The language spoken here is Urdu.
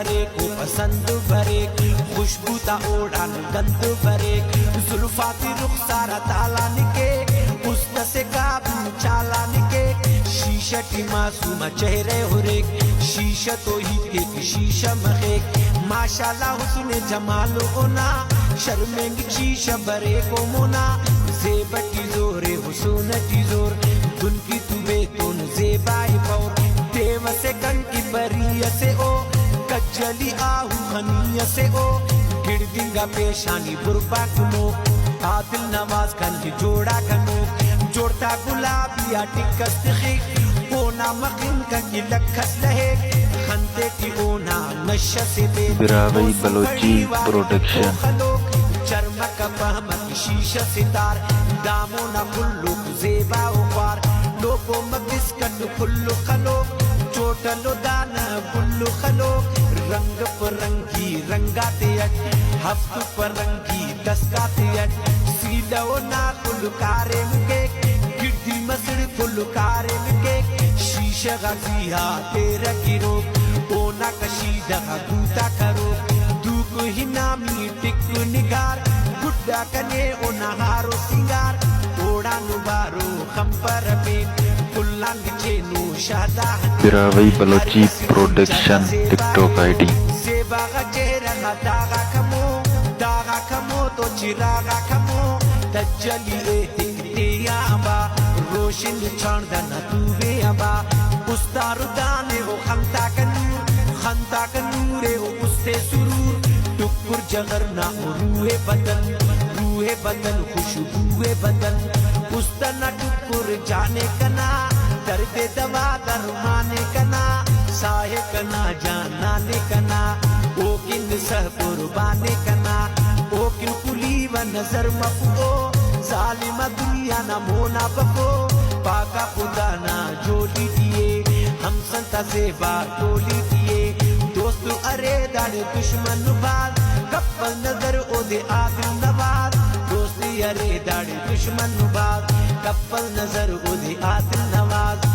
برے کو پسند برے خوشبو تا اوڑان گند برے زلفاتی رخسارا تالا نکے حسن سے قابو چالا نکے شیشہ معصوم چہرے ہریک شیشہ تو ہی ایک شیشہ مخیک ماشاءاللہ حسن جمال ہونا شرمیں گی شیشہ برے کو مونا زیبٹی زور حسونٹی زور دن کی توے تون زیبائی پور دیو سے کن کی بریہ سے او کجلی آہو خنیہ سے او گڑ دنگا پیشانی بربا کنو عادل نواز کن کی جوڑا کنو جوڑتا گلابیا ٹکس خیق اونا مقیم کن کی لکھس لہے خنتے کی اونا نشہ سے بے براوی بلوچی پروڈکشن چرمک پہمک شیشہ ستار دامونا کلو زیبا وقار لوگو مبسکن کلو خلو چوٹلو دانا کلو خلو رنگ پر رنگی رنگاتے اٹ ہفت پر رنگی دسکاتے اٹ سیلو نا کلو کارے مکے گردی مصر کلو کارے مکے شیشہ غزیہا تیرا کی روک اونا کشیدہ گوتا کرو دوکو ہی نامی ٹکو نگار گڈا کنے اونا ہارو سنگار اوڑا نبارو خمپر بین کلانگ چینو شہدہ براوی Balochi production TikTok I D زیباغا چہرہ داغا کمو تو چراغا کمو تجلی اے آبا روشن چھاندنا تووے آبا استارو دانے ہو خنتا کا نورے ہو استے سرور ٹکر جغرنا ہو روح بدن خوشبوئے بدن استنا ٹکر جانے کنا درد دوا درمانے کنا سائے کنا جانانے کنا اوکن سہ قربانے کنا اوکن کلی و نظر مفو ظالم دنیا نہ مونا بکو پاکا خدا نہ جولی دیے ہم سنتا زیبا ٹولی دیے دوست ارے داڑ دشمن باز کپل نظر او دے آدم نواز دوست ارے داڑ دشمن باز کپل نظر او دے آدم نواز